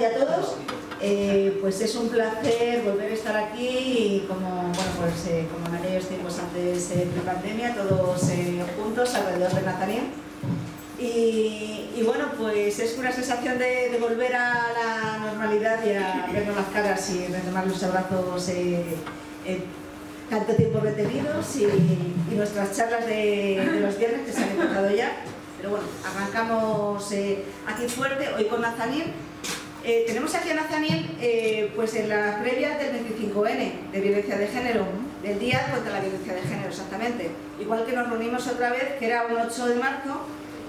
y a todos. Pues es un placer volver a estar aquí y como en aquellos tiempos antes de pandemia, todos juntos alrededor de Nathaniel. Y bueno, pues es una sensación de volver a la normalidad y a vernos las caras y retomar los abrazos tanto tiempo retenidos y nuestras charlas de los viernes que se han empezado ya. Pero bueno, arrancamos aquí fuerte, hoy con Nathaniel. Tenemos aquí a Nathaniel pues en la previa del 25N de violencia de género, del Día contra la Violencia de Género exactamente. Igual que nos reunimos otra vez, que era un 8 de marzo,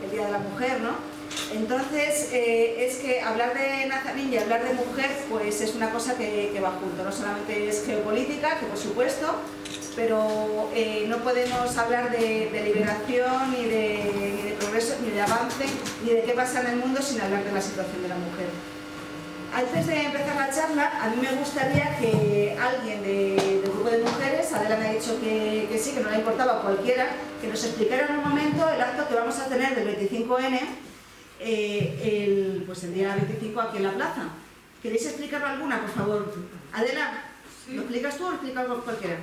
el Día de la Mujer, ¿no? Entonces, es que hablar de Nathaniel y hablar de mujer pues es una cosa que va junto, no solamente es geopolítica, que por supuesto, pero no podemos hablar de liberación, ni de progreso, ni de avance, ni de qué pasa en el mundo sin hablar de la situación de la mujer. Antes de empezar la charla, a mí me gustaría que alguien del grupo de mujeres, Adela me ha dicho que sí, que no le importaba cualquiera, que nos explicara en un momento el acto que vamos a tener del 25N, pues el día 25 aquí en la plaza. ¿Queréis explicarlo alguna, por favor? Adela, ¿lo explicas tú o lo explica cualquiera?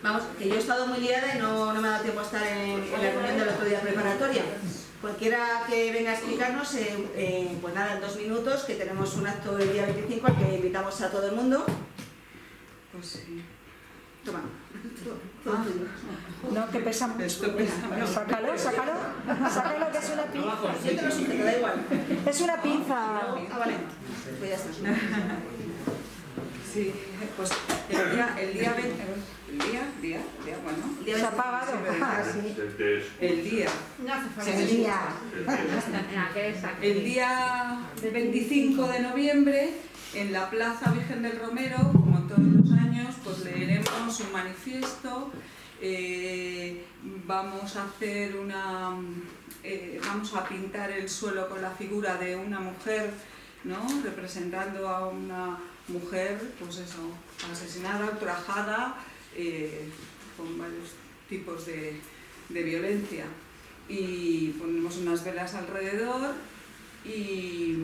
Vamos, que yo he estado muy liada y no me ha dado tiempo a estar en la reunión del otro día preparatoria. Cualquiera que venga a explicarnos, pues nada, en 2 minutos, que tenemos un acto el día 25 al que invitamos a todo el mundo. Pues sí. Toma. No, que pesa mucho. Esto pesa. Sácalo, que es una pinza. Yo te lo sujeto, da igual. Es una pinza. Ah, vale. Pues ya está. Sí, pues el día 20, bueno. Se ha apagado. El día. No hace falta. El día 25 de noviembre, en la Plaza Virgen del Romero, como todos los años, pues leeremos un manifiesto. Vamos a hacer vamos a pintar el suelo con la figura de una mujer, ¿no? Representando a una mujer, pues eso, asesinada, ultrajada, con varios tipos de violencia. Y ponemos unas velas alrededor y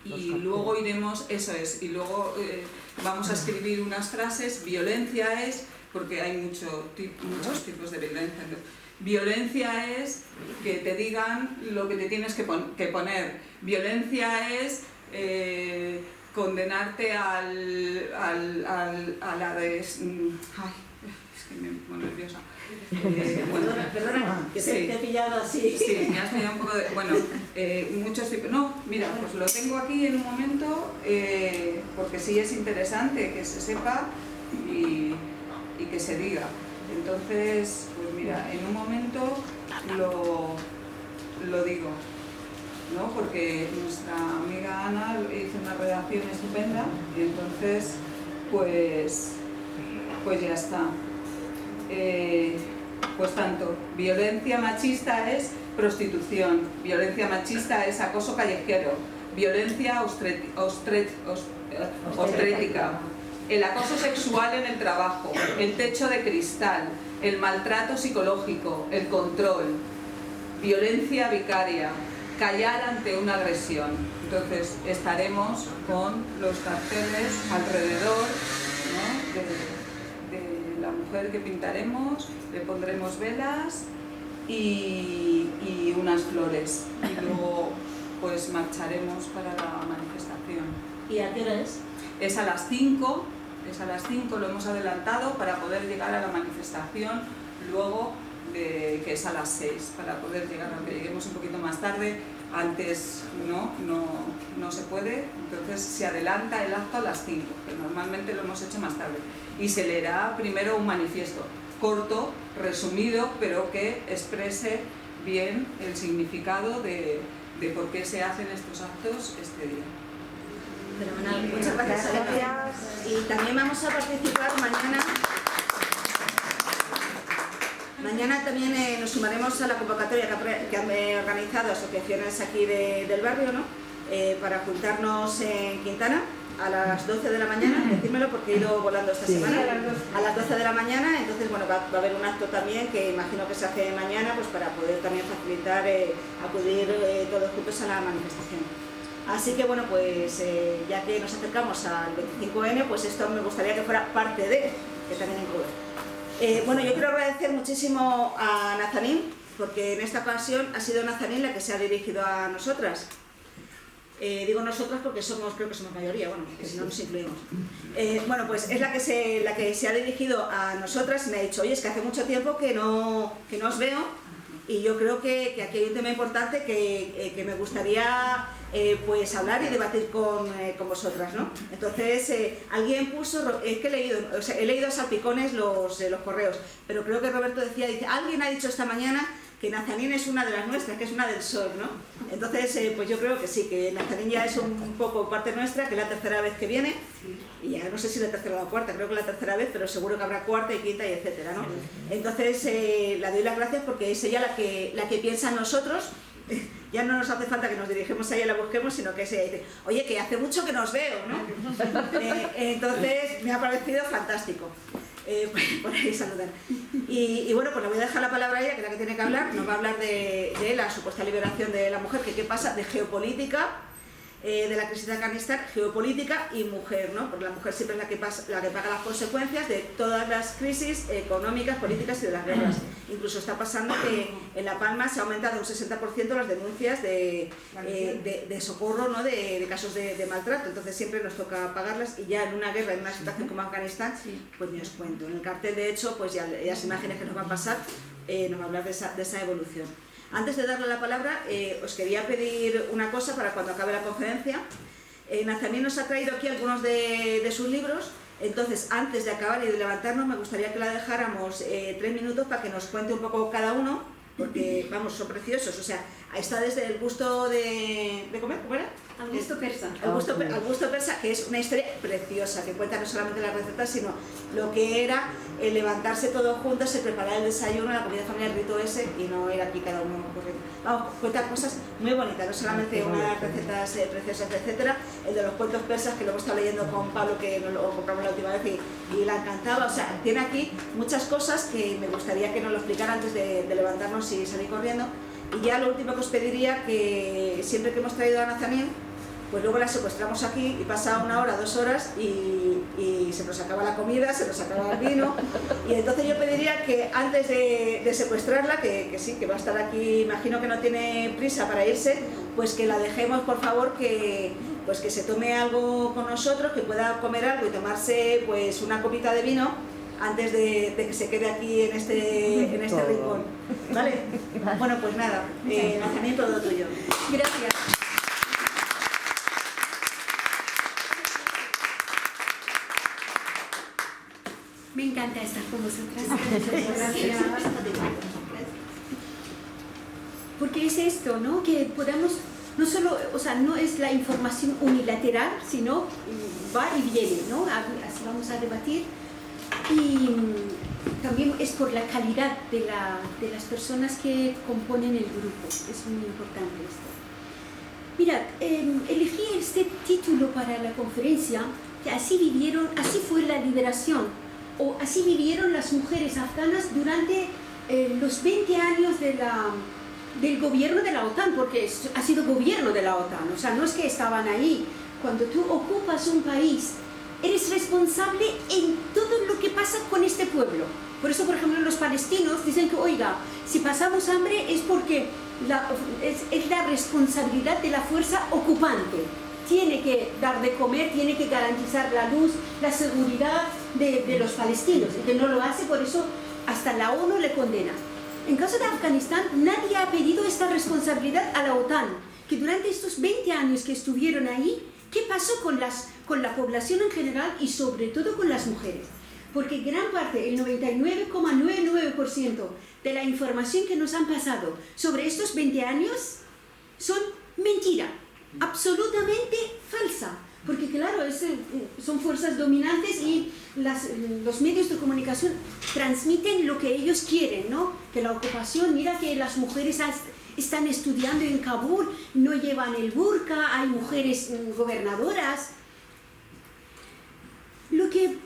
luego iremos, eso es, y luego vamos a escribir unas frases. Violencia es, porque hay muchos tipos de violencia. Violencia es que te digan lo que te tienes que poner. Violencia es condenarte a la ay, es que me pongo nerviosa. Perdona, que sí. te he pillado así. Sí, me has pillado un poco de... Bueno, muchos tipos... No, mira, pues lo tengo aquí en un momento, porque sí es interesante que se sepa y que se diga. Entonces, pues mira, en un momento lo digo, ¿no? Porque nuestra amiga Ana hizo una redacción estupenda y entonces, pues ya está. Pues tanto, violencia machista es prostitución, violencia machista es acoso callejero, violencia obstétrica, el acoso sexual en el trabajo, el techo de cristal, el maltrato psicológico, el control, violencia vicaria, callar ante una agresión. Entonces estaremos con los carteles alrededor, ¿no? de la mujer que pintaremos, le pondremos velas y unas flores. Y luego pues marcharemos para la manifestación. ¿Y a qué hora es? Es a las 5, lo hemos adelantado para poder llegar a la manifestación luego, que es a las 6, para poder llegar, aunque lleguemos un poquito más tarde, antes no se puede, entonces se adelanta el acto a las 5, que normalmente lo hemos hecho más tarde. Y se leerá primero un manifiesto, corto, resumido, pero que exprese bien el significado de por qué se hacen estos actos este día. Fenomenal, muchas gracias. Y también vamos a participar mañana. Mañana también nos sumaremos a la convocatoria que han organizado asociaciones aquí del barrio, ¿no? Para juntarnos en Quintana a las 12 de la mañana, decírmelo porque he ido volando esta semana, a las 12 de la mañana, entonces bueno, va a haber un acto también que imagino que se hace mañana, pues para poder también facilitar acudir todos juntos a la manifestación. Así que bueno, pues ya que nos acercamos al 25N, pues esto me gustaría que fuera parte de, que también incluye. Bueno, yo quiero agradecer muchísimo a Nazanín, porque en esta ocasión ha sido Nazanín la que se ha dirigido a nosotras. Digo nosotras porque creo que somos mayoría, bueno, que si no nos incluimos. Bueno, pues es la que se ha dirigido a nosotras y me ha dicho, oye, es que hace mucho tiempo que no os veo y yo creo que aquí hay un tema importante que me gustaría pues hablar y debatir con vosotras, ¿no? Entonces, alguien puso, es que he leído a salpicones los correos, pero creo que Roberto dice, alguien ha dicho esta mañana que Nazanín es una de las nuestras, que es una del Sol, ¿no? Entonces, pues yo creo que sí, que Nazanín ya es un poco parte nuestra, que es la tercera vez que viene, y ya no sé si la tercera o la cuarta, creo que la tercera vez, pero seguro que habrá cuarta y quinta y etcétera, ¿no? Entonces, le doy las gracias porque es ella la que piensa en nosotros. Ya no nos hace falta que nos dirigimos a ella y la busquemos, sino que ella dice, oye, que hace mucho que nos veo, ¿no? Entonces, me ha parecido fantástico. Por ahí saludar. Y bueno, pues le voy a dejar la palabra a ella, que es la que tiene que hablar. Nos va a hablar de la supuesta liberación de la mujer, que qué pasa, de geopolítica, de la crisis de Afganistán, geopolítica y mujer, ¿no? Porque la mujer siempre es la que paga las consecuencias de todas las crisis económicas, políticas y de las guerras. Incluso está pasando que en La Palma se ha aumentado un 60% las denuncias de socorro, ¿no? de casos de maltrato, entonces siempre nos toca pagarlas y ya en una guerra, en una situación como Afganistán, pues ni os cuento. En el cartel, de hecho, pues ya las imágenes que nos van a pasar nos va a hablar de esa evolución. Antes de darle la palabra, os quería pedir una cosa para cuando acabe la conferencia. Nazanín nos ha traído aquí algunos de sus libros, entonces antes de acabar y de levantarnos me gustaría que la dejáramos 3 minutos para que nos cuente un poco cada uno, porque vamos, son preciosos, o sea, está desde el gusto de comer, ¿cómo era? Al gusto persa. Al gusto persa, que es una historia preciosa, que cuenta no solamente las recetas, sino lo que era el levantarse todos juntos, el preparar el desayuno, la comida familiar, el rito ese, y no ir aquí cada uno corriendo. Vamos, cuenta cosas muy bonitas, no solamente unas recetas preciosas, etcétera. El de los cuentos persas, que lo hemos estado leyendo con Pablo, que nos lo compramos la última vez y la encantaba. O sea, tiene aquí muchas cosas que me gustaría que nos lo explicara antes de levantarnos y salir corriendo. Y ya lo último que os pediría, que siempre que hemos traído a Nazanín, pues luego la secuestramos aquí y pasa 1 hora, 2 horas y se nos acaba la comida, se nos acaba el vino, y entonces yo pediría que antes de secuestrarla, que sí, que va a estar aquí, imagino que no tiene prisa para irse, pues que la dejemos, por favor, que se tome algo con nosotros, que pueda comer algo y tomarse pues una copita de vino antes de que se quede aquí en este rincón, ¿vale? Bueno, pues nada, Nazanín, todo tuyo. Gracias. Me encanta estar con vosotras. Gracias. Porque es esto, ¿no? Que podamos, no solo, o sea, no es la información unilateral, sino va y viene, ¿no? Así vamos a debatir. Y también es por la calidad de las personas que componen el grupo. Es muy importante esto. Mirad, elegí este título para la conferencia, que así fue la liberación, o así vivieron las mujeres afganas durante los 20 años del gobierno de la OTAN, porque ha sido gobierno de la OTAN, o sea, no es que estaban ahí. Cuando tú ocupas un país, eres responsable en todo lo que pasa con este pueblo. Por eso, por ejemplo, los palestinos dicen que, oiga, si pasamos hambre es porque es la responsabilidad de la fuerza ocupante. Tiene que dar de comer, tiene que garantizar la luz, la seguridad de los palestinos, y que no lo hace, por eso hasta la ONU le condena. En caso de Afganistán, nadie ha pedido esta responsabilidad a la OTAN, que durante estos 20 años que estuvieron ahí, ¿qué pasó con la población en general y sobre todo con las mujeres? Porque gran parte, el 99,99% de la información que nos han pasado sobre estos 20 años son mentira, absolutamente falsa. Porque claro, son fuerzas dominantes y los medios de comunicación transmiten lo que ellos quieren, ¿no? Que la ocupación, mira que las mujeres están estudiando en Kabul, no llevan el burka, hay mujeres gobernadoras. Lo que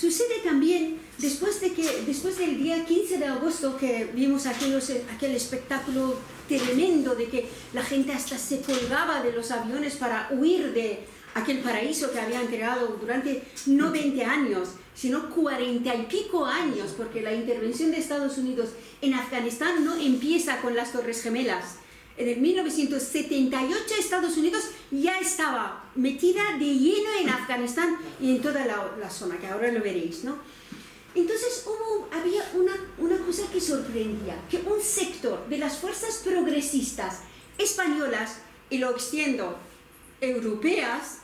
sucede también, después del día 15 de agosto que vimos aquel espectáculo tremendo de que la gente hasta se colgaba de los aviones para huir de aquel paraíso que habían creado durante no 20 años, sino 40 y pico años, porque la intervención de Estados Unidos en Afganistán no empieza con las Torres Gemelas. En el 1978 Estados Unidos ya estaba metida de lleno en Afganistán y en toda la zona, que ahora lo veréis, ¿no? Entonces había una cosa que sorprendía, que un sector de las fuerzas progresistas españolas, y lo extiendo, europeas,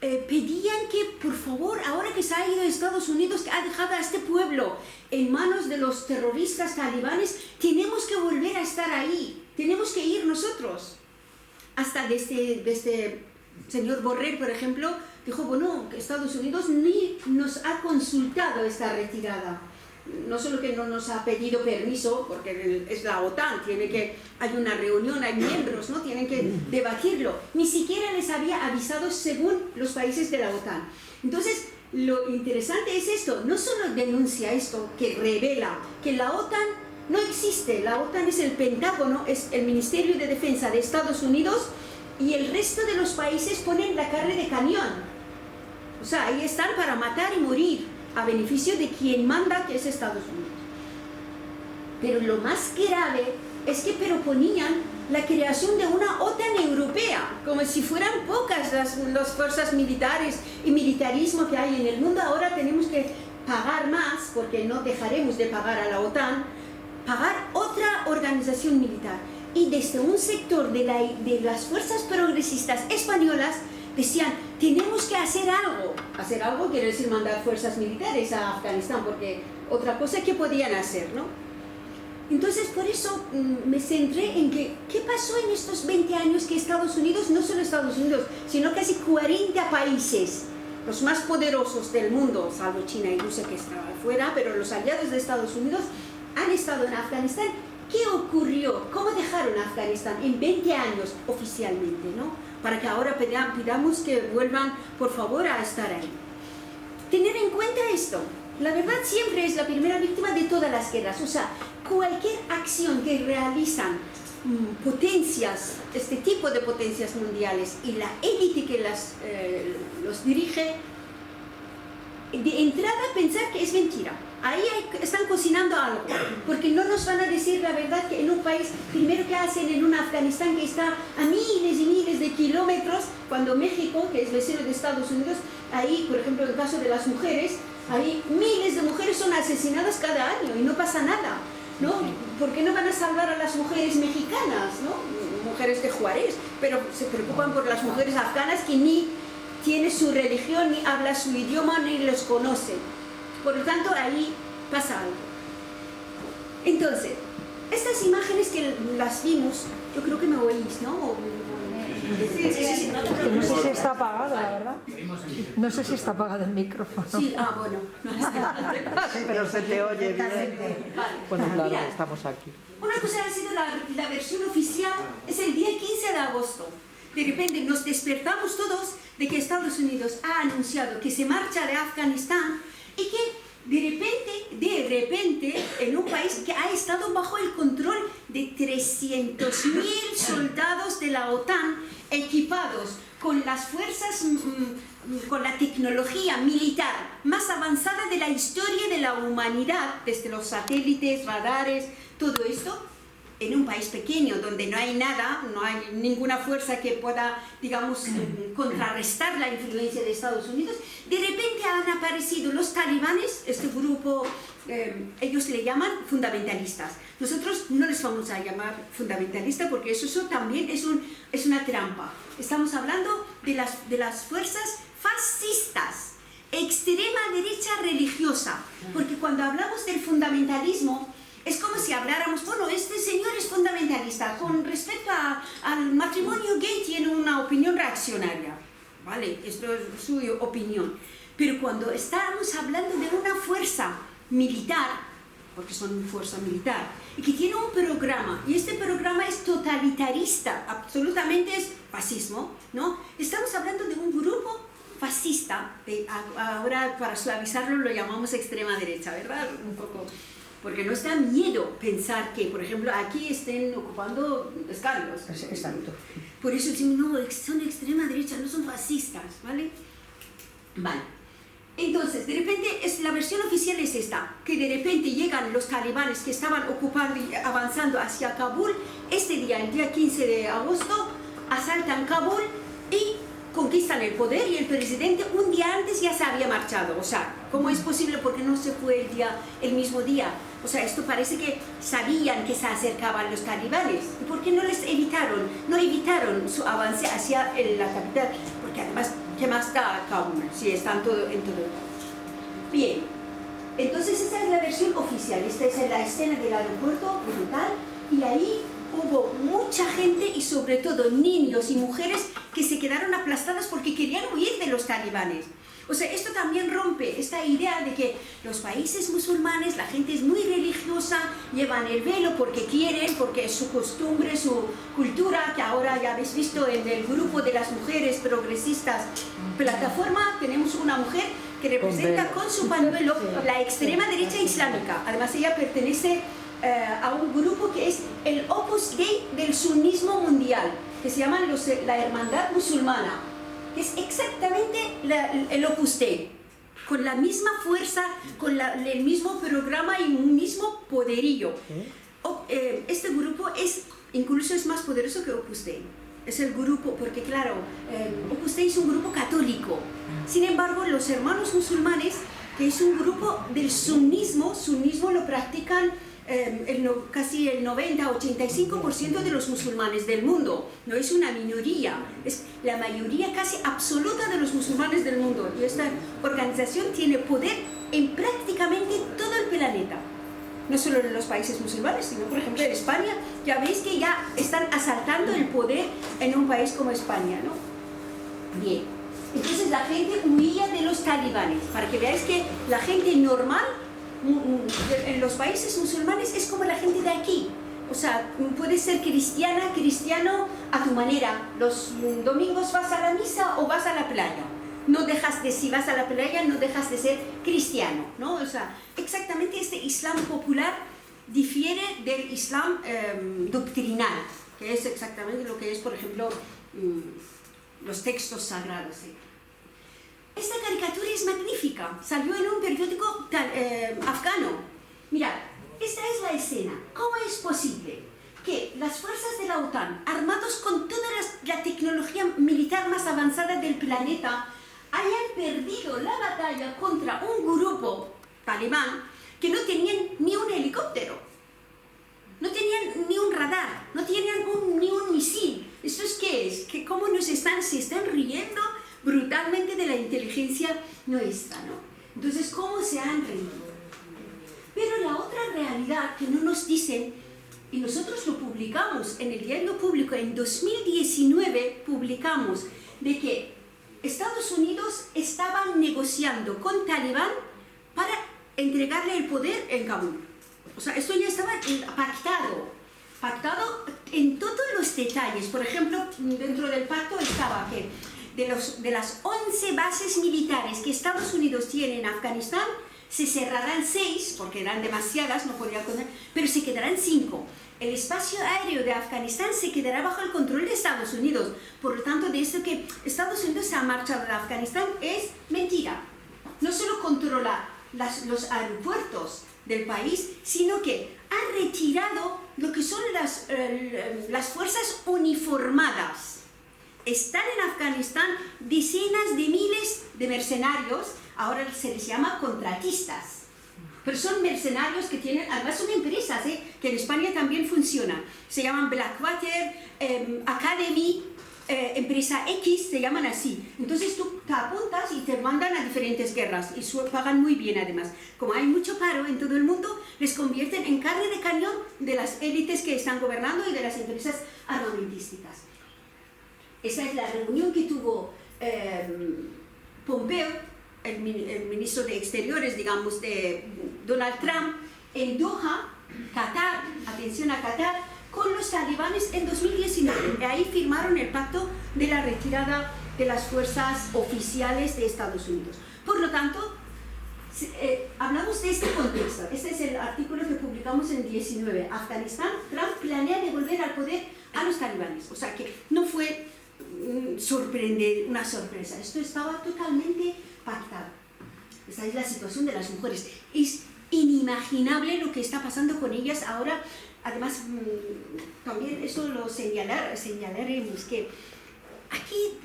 pedían que, por favor, ahora que se ha ido a Estados Unidos, que ha dejado a este pueblo en manos de los terroristas talibanes, tenemos que volver a estar ahí, tenemos que ir nosotros. Hasta desde señor Borrell, por ejemplo, dijo, bueno, que Estados Unidos ni nos ha consultado esta retirada. No solo que no nos ha pedido permiso, porque es la OTAN, hay una reunión, hay miembros, ¿no? Tienen que debatirlo. Ni siquiera les había avisado según los países de la OTAN. Entonces, lo interesante es esto, no solo denuncia esto, que revela que la OTAN no existe. La OTAN es el Pentágono, es el Ministerio de Defensa de Estados Unidos, y el resto de los países ponen la carne de cañón. O sea, ahí están para matar y morir, a beneficio de quien manda, que es Estados Unidos. Pero lo más grave es que proponían la creación de una OTAN europea, como si fueran pocas las fuerzas militares y militarismo que hay en el mundo. Ahora tenemos que pagar más, porque no dejaremos de pagar a la OTAN, pagar otra organización militar. Y desde un sector de las fuerzas progresistas españolas decían, tenemos que hacer algo. Hacer algo quiere decir mandar fuerzas militares a Afganistán, porque otra cosa que podían hacer, ¿no? Entonces, por eso me centré en qué pasó en estos 20 años que Estados Unidos, no solo Estados Unidos, sino casi 40 países, los más poderosos del mundo, salvo China y Rusia que estaban fuera, pero los aliados de Estados Unidos han estado en Afganistán. ¿Qué ocurrió? ¿Cómo dejaron Afganistán en 20 años oficialmente, ¿no? Para que ahora pidamos que vuelvan, por favor, a estar ahí. Tener en cuenta esto, la verdad siempre es la primera víctima de todas las guerras. O sea, cualquier acción que realizan potencias, este tipo de potencias mundiales, y la élite que los dirige, de entrada pensar que es mentira. Ahí están cocinando algo, porque no nos van a decir la verdad que en un país, primero que hacen en un Afganistán que está a miles y miles de kilómetros, cuando México, que es vecino de Estados Unidos, ahí, por ejemplo, en el caso de las mujeres, ahí miles de mujeres son asesinadas cada año y no pasa nada, ¿no? ¿Por qué no van a salvar a las mujeres mexicanas, ¿no? Mujeres de Juárez, pero se preocupan por las mujeres afganas que ni tienen su religión, ni hablan su idioma, ni los conocen. Por lo tanto, ahí pasa algo. Entonces, estas imágenes que las vimos, yo creo que me oís, ¿no? Sí. No sé si está apagado, la verdad. No sé si está apagado el micrófono. Sí, bueno. Pero se te oye bien. Bueno, claro, Mira, estamos aquí. una cosa ha sido la versión oficial, es el día 15 de agosto. De repente nos despertamos todos de que Estados Unidos ha anunciado que se marcha de Afganistán y que de repente, en un país que ha estado bajo el control de 300.000 soldados de la OTAN equipados con las fuerzas, con la tecnología militar más avanzada de la historia de la humanidad, desde los satélites, radares, todo esto, en un país pequeño donde no hay nada, no hay ninguna fuerza que pueda, digamos, contrarrestar la influencia de Estados Unidos, de repente han aparecido los talibanes, este grupo, ellos le llaman fundamentalistas. Nosotros no les vamos a llamar fundamentalistas porque eso también es una trampa. Estamos hablando de las fuerzas fascistas, extrema derecha religiosa, porque cuando hablamos del fundamentalismo, es como si habláramos, bueno, este señor es fundamentalista, con respecto al matrimonio gay tiene una opinión reaccionaria, ¿vale? Esto es su opinión. Pero cuando estamos hablando de una fuerza militar, porque son fuerza militar, y que tiene un programa, y este programa es totalitarista, absolutamente es fascismo, ¿no? Estamos hablando de un grupo fascista, ahora para suavizarlo lo llamamos extrema derecha, ¿verdad? Un poco, porque nos da miedo pensar que, por ejemplo, aquí estén ocupando escaños. Exacto. Por eso decimos, no, son extrema derecha, no son fascistas, ¿vale? Vale. Entonces, de repente, la versión oficial es esta, que de repente llegan los talibanes que estaban ocupando y avanzando hacia Kabul, este día, el día 15 de agosto, asaltan Kabul y conquistan el poder, y el presidente un día antes ya se había marchado. O sea, ¿cómo es posible? Porque no se fue el mismo día. O sea, esto parece que sabían que se acercaban los talibanes. ¿Y por qué no les evitaron? No evitaron su avance hacia la capital, porque además, ¿qué más da Kabul si están en todo? Bien, entonces esta es la versión oficial. Esta es la escena del aeropuerto brutal, y ahí hubo mucha gente y sobre todo niños y mujeres que se quedaron aplastadas porque querían huir de los talibanes. O sea, esto también rompe esta idea de que los países musulmanes, la gente es muy religiosa, llevan el velo porque quieren, porque es su costumbre, su cultura, que ahora ya habéis visto en el grupo de las mujeres progresistas plataforma, tenemos una mujer que representa con su pañuelo la extrema derecha islámica. Además ella pertenece a un grupo que es el Opus Dei del sunismo mundial, que se llama la Hermandad Musulmana, que es exactamente el Opus Dei, con la misma fuerza, con el mismo programa y un mismo poderío. Este grupo incluso es más poderoso que Opus Dei. Es el grupo, porque claro, Opus Dei es un grupo católico. Sin embargo, los hermanos musulmanes, que es un grupo del sunismo lo practican casi el 90-85% de los musulmanes del mundo. No es una minoría, es la mayoría casi absoluta de los musulmanes del mundo. Y esta organización tiene poder en prácticamente todo el planeta. No solo en los países musulmanes, sino por ejemplo en España. Ya veis que ya están asaltando el poder en un país como España, ¿no? Bien, entonces la gente huía de los talibanes, para que veáis que la gente normal en los países musulmanes es como la gente de aquí. O sea, puedes ser cristiano a tu manera. Los domingos vas a la misa o vas a la playa. Si vas a la playa, no dejas de ser cristiano, ¿no? O sea, exactamente este Islam popular difiere del Islam doctrinal, que es exactamente lo que es, por ejemplo, los textos sagrados. ¿Sí? Esta caricatura es magnífica, salió en un periódico afgano. Mirad, esta es la escena. ¿Cómo es posible que las fuerzas de la OTAN, armados con toda la tecnología militar más avanzada del planeta, hayan perdido la batalla contra un grupo talibán que no tenían ni un helicóptero, no tenían ni un radar, no tenían ni un misil? ¿Esto es qué es? ¿Cómo se están riendo brutalmente de la inteligencia nuestra, ¿no? Entonces, ¿cómo se han reído? Pero la otra realidad que no nos dicen, y nosotros lo publicamos en el Diario Público, en 2019 publicamos de que Estados Unidos estaban negociando con Talibán para entregarle el poder en Kabul. O sea, esto ya estaba pactado en todos los detalles. Por ejemplo, dentro del pacto estaba que de las 11 bases militares que Estados Unidos tiene en Afganistán, se cerrarán 6, porque eran demasiadas, no podía contar, pero se quedarán 5. El espacio aéreo de Afganistán se quedará bajo el control de Estados Unidos. Por lo tanto, de eso que Estados Unidos se ha marchado de Afganistán es mentira. No solo controla los aeropuertos del país, sino que ha retirado lo que son las fuerzas uniformadas. Están en Afganistán decenas de miles de mercenarios, ahora se les llama contratistas. Pero son mercenarios que tienen, además son empresas que en España también funcionan. Se llaman Blackwater, Academy, Empresa X, se llaman así. Entonces tú te apuntas y te mandan a diferentes guerras y pagan muy bien además. Como hay mucho paro en todo el mundo, les convierten en carne de cañón de las élites que están gobernando y de las empresas armamentísticas. Esa es la reunión que tuvo Pompeo, el ministro de Exteriores, digamos, de Donald Trump, en Doha, Qatar, atención a Qatar, con los talibanes en 2019. Ahí firmaron el pacto de la retirada de las fuerzas oficiales de Estados Unidos. Por lo tanto, hablamos de este contexto. Este es el artículo que publicamos en 19. Afganistán, Trump planea devolver al poder a los talibanes. O sea que no fue una sorpresa. Esto estaba totalmente pactado. Esa es la situación de las mujeres. Es inimaginable lo que está pasando con ellas ahora. Además, también eso lo señalaremos, que aquí,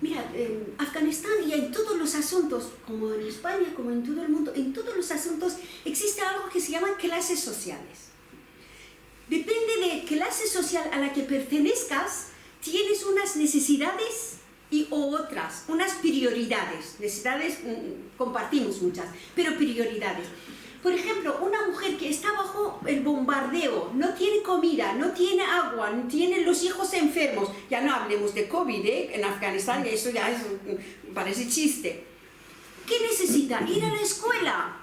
mira, en Afganistán y en todos los asuntos, como en España, como en todo el mundo, en todos los asuntos existe algo que se llama clases sociales. Depende de clase social a la que pertenezcas, tienes unas necesidades y otras, unas prioridades. Necesidades compartimos muchas, pero prioridades. Por ejemplo, una mujer que está bajo el bombardeo, no tiene comida, no tiene agua, no tiene los hijos enfermos, ya no hablemos de COVID, en Afganistán, eso ya parece chiste. ¿Qué necesita? Ir a la escuela.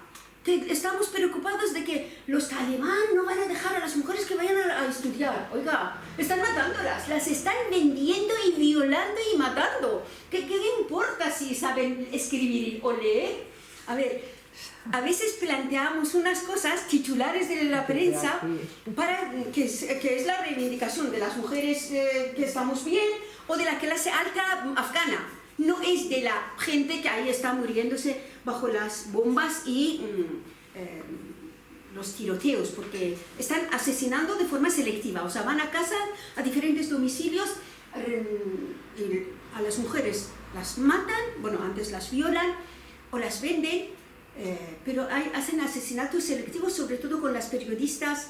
Estamos preocupados de que los talibanes no van a dejar a las mujeres que vayan a estudiar. Oiga, están matándolas, las están vendiendo y violando y matando. ¿Qué importa si saben escribir o leer? A ver, a veces planteamos unas cosas, titulares de la prensa, que es la reivindicación de las mujeres que estamos bien o de la clase alta afgana. No es de la gente que ahí está muriéndose bajo las bombas y los tiroteos, porque están asesinando de forma selectiva. O sea, van a casa, a diferentes domicilios, y a las mujeres las matan, bueno, antes las violan o las venden, pero hacen asesinatos selectivos, sobre todo con las periodistas,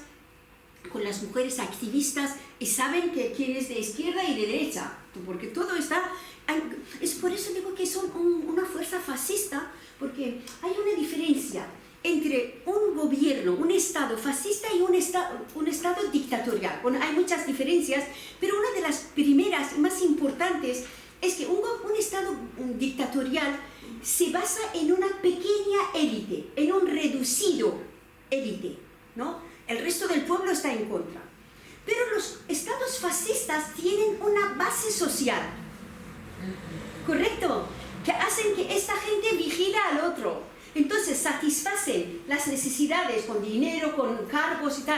con las mujeres activistas, y saben que quién es de izquierda y de derecha, porque todo está... Es por eso digo que son una fuerza fascista, porque hay una diferencia entre un gobierno, un Estado fascista y un Estado dictatorial. Bueno, hay muchas diferencias, pero una de las primeras y más importantes es que un Estado dictatorial se basa en una pequeña élite, en un reducido élite, ¿no? El resto del pueblo está en contra. Pero los estados fascistas tienen una base social, ¿correcto? Que hacen que esta gente vigila al otro. Entonces satisfacen las necesidades con dinero, con cargos y tal,